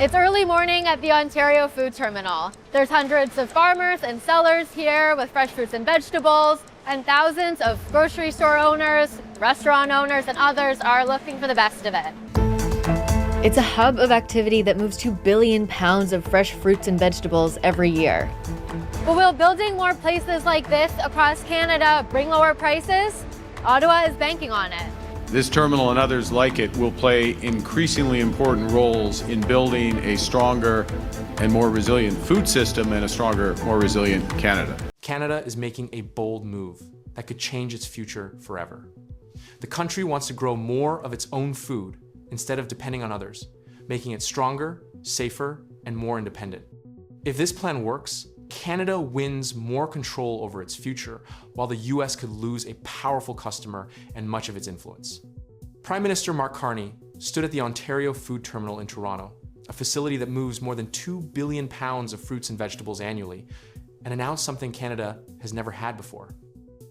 It's early morning at the Ontario Food Terminal. There's hundreds of farmers and sellers here with fresh fruits and vegetables, and thousands of grocery store owners, restaurant owners, and others are looking for the best of it. It's a hub of activity that moves 2 billion pounds of fresh fruits and vegetables every year. But will building more places like this across Canada bring lower prices? Ottawa is banking on it. This terminal and others like it will play increasingly important roles in building a stronger and more resilient food system and a stronger, more resilient Canada. Canada is making a bold move that could change its future forever. The country wants to grow more of its own food instead of depending on others, making it stronger, safer, and more independent. If this plan works, Canada wins more control over its future, while the US could lose a powerful customer and much of its influence. Prime Minister Mark Carney stood at the Ontario Food Terminal in Toronto, a facility that moves more than 2 billion pounds of fruits and vegetables annually, and announced something Canada has never had before: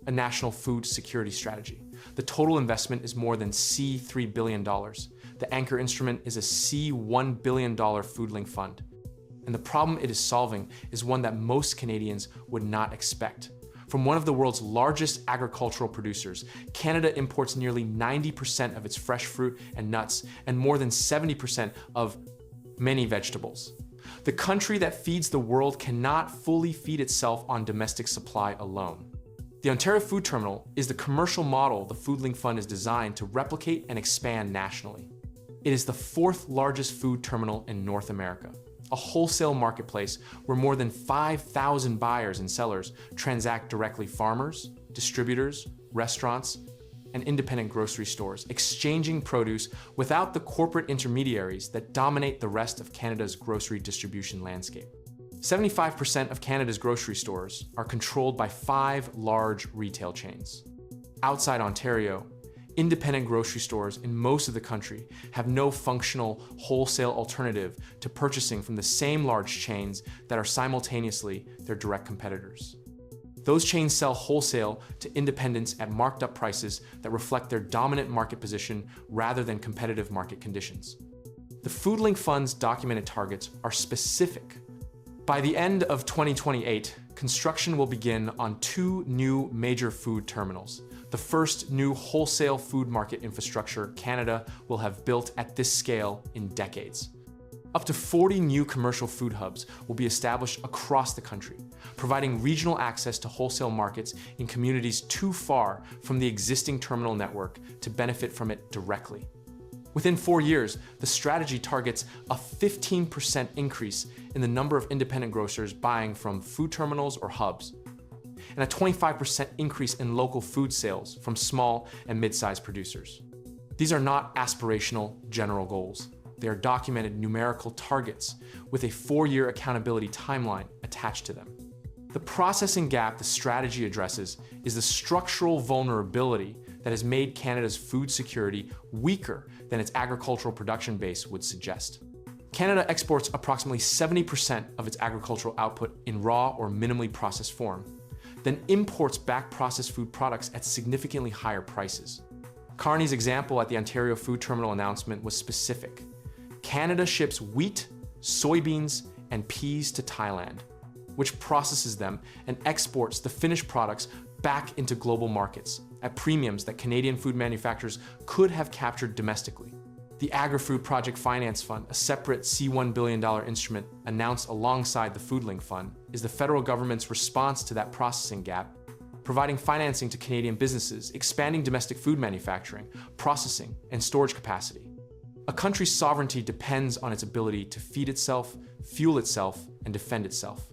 a national food security strategy. The total investment is more than $3 billion. The anchor instrument is a $1 billion food-linked fund. And the problem it is solving is one that most Canadians would not expect. From one of the world's largest agricultural producers, Canada imports nearly 90% of its fresh fruit and nuts and more than 70% of many vegetables. The country that feeds the world cannot fully feed itself on domestic supply alone. The Ontario Food Terminal is the commercial model the Food-Linked Fund is designed to replicate and expand nationally. It is the 4th largest food terminal in North America, a wholesale marketplace where more than 5,000 buyers and sellers transact directly: farmers, distributors, restaurants, and independent grocery stores, exchanging produce without the corporate intermediaries that dominate the rest of Canada's grocery distribution landscape. 75% of Canada's grocery stores are controlled by 5 large retail chains. Outside Ontario, independent grocery stores in most of the country have no functional wholesale alternative to purchasing from the same large chains that are simultaneously their direct competitors. Those chains sell wholesale to independents at marked up prices that reflect their dominant market position rather than competitive market conditions. The Food-Linked Fund's documented targets are specific. By the end of 2028, construction will begin on 2 new major food terminals, the first new wholesale food market infrastructure Canada will have built at this scale in decades. Up to 40 new commercial food hubs will be established across the country, providing regional access to wholesale markets in communities too far from the existing terminal network to benefit from it directly. Within 4 years, the strategy targets a 15% increase in the number of independent grocers buying from food terminals or hubs, and a 25% increase in local food sales from small and mid-sized producers. These are not aspirational general goals. They are documented numerical targets with a 4-year accountability timeline attached to them. The processing gap the strategy addresses is the structural vulnerability that has made Canada's food security weaker than its agricultural production base would suggest. Canada exports approximately 70% of its agricultural output in raw or minimally processed form, then imports back processed food products at significantly higher prices. Carney's example at the Ontario Food Terminal announcement was specific. Canada ships wheat, soybeans, and peas to Thailand, which processes them and exports the finished products back into global markets at premiums that Canadian food manufacturers could have captured domestically. The Agri-Food Project Finance Fund, a separate $1 billion instrument announced alongside the Food-Linked Fund, is the federal government's response to that processing gap, providing financing to Canadian businesses, expanding domestic food manufacturing, processing, and storage capacity. A country's sovereignty depends on its ability to feed itself, fuel itself, and defend itself.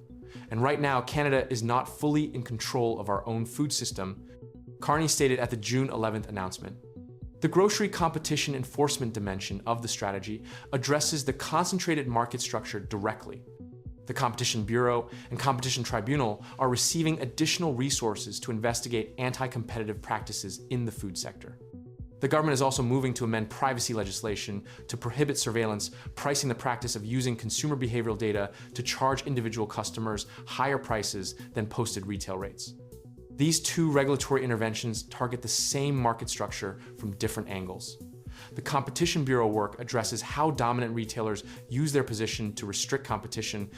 And right now, Canada is not fully in control of our own food system, Carney stated at the June 11th announcement. The grocery competition enforcement dimension of the strategy addresses the concentrated market structure directly. The Competition Bureau and Competition Tribunal are receiving additional resources to investigate anti-competitive practices in the food sector. The government is also moving to amend privacy legislation to prohibit surveillance, pricing the practice of using consumer behavioral data to charge individual customers higher prices than posted retail rates. These 2 regulatory interventions target the same market structure from different angles. The Competition Bureau work addresses how dominant retailers use their position to restrict competition,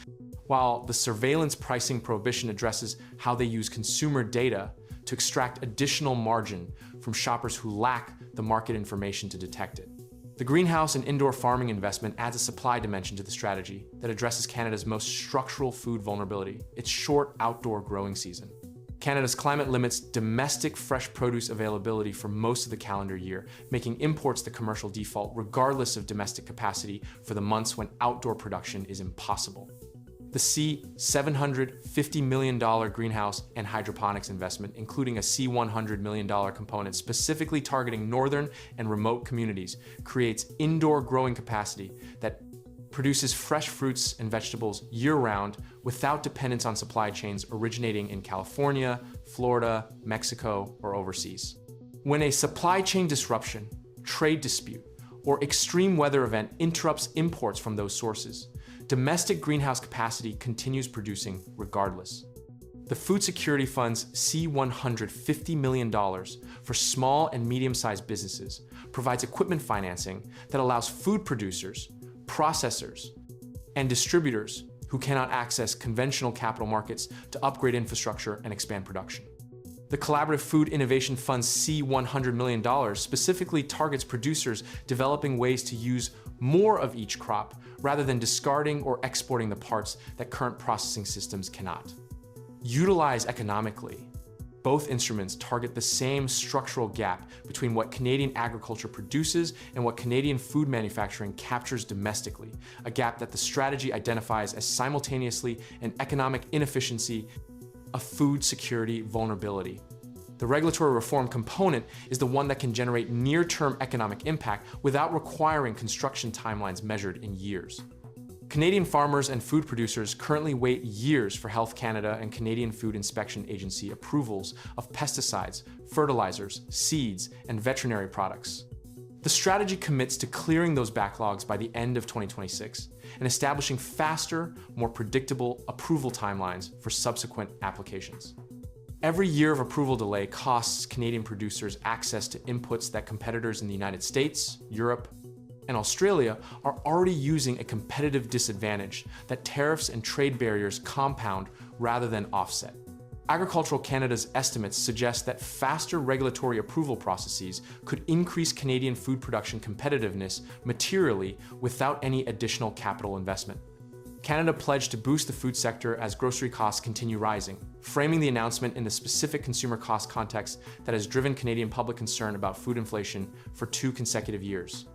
while the surveillance pricing prohibition addresses how they use consumer data to extract additional margin from shoppers who lack the market information to detect it. The greenhouse and indoor farming investment adds a supply dimension to the strategy that addresses Canada's most structural food vulnerability, its short outdoor growing season. Canada's climate limits domestic fresh produce availability for most of the calendar year, making imports the commercial default regardless of domestic capacity for the months when outdoor production is impossible. The $750 million greenhouse and hydroponics investment, including a $100 million component specifically targeting northern and remote communities, creates indoor growing capacity that produces fresh fruits and vegetables year-round without dependence on supply chains originating in California, Florida, Mexico, or overseas. When a supply chain disruption, trade dispute, or extreme weather event interrupts imports from those sources, domestic greenhouse capacity continues producing regardless. The Food Security Fund's $150 million for small and medium-sized businesses provides equipment financing that allows food producers, processors, and distributors who cannot access conventional capital markets to upgrade infrastructure and expand production. The Collaborative Food Innovation Fund's $100 million specifically targets producers developing ways to use more of each crop rather than discarding or exporting the parts that current processing systems cannot. Utilized economically, both instruments target the same structural gap between what Canadian agriculture produces and what Canadian food manufacturing captures domestically, a gap that the strategy identifies as simultaneously an economic inefficiency, a food security vulnerability. The regulatory reform component is the one that can generate near-term economic impact without requiring construction timelines measured in years. Canadian farmers and food producers currently wait years for Health Canada and Canadian Food Inspection Agency approvals of pesticides, fertilizers, seeds, and veterinary products. The strategy commits to clearing those backlogs by the end of 2026 and establishing faster, more predictable approval timelines for subsequent applications. Every year of approval delay costs Canadian producers access to inputs that competitors in the United States, Europe, and Australia are already using a competitive disadvantage that tariffs and trade barriers compound rather than offset. Agricultural Canada's estimates suggest that faster regulatory approval processes could increase Canadian food production competitiveness materially without any additional capital investment. Canada pledged to boost the food sector as grocery costs continue rising, framing the announcement in the specific consumer cost context that has driven Canadian public concern about food inflation for 2 consecutive years.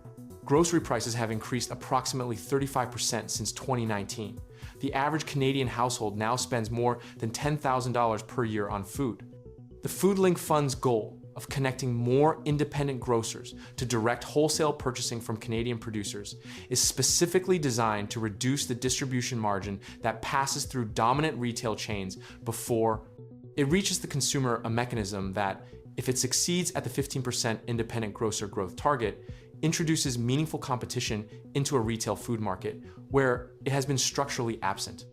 Grocery prices have increased approximately 35% since 2019. The average Canadian household now spends more than $10,000 per year on food. The FoodLink Fund's goal of connecting more independent grocers to direct wholesale purchasing from Canadian producers is specifically designed to reduce the distribution margin that passes through dominant retail chains before it reaches the consumer, a mechanism that, if it succeeds at the 15% independent grocer growth target, introduces meaningful competition into a retail food market where it has been structurally absent.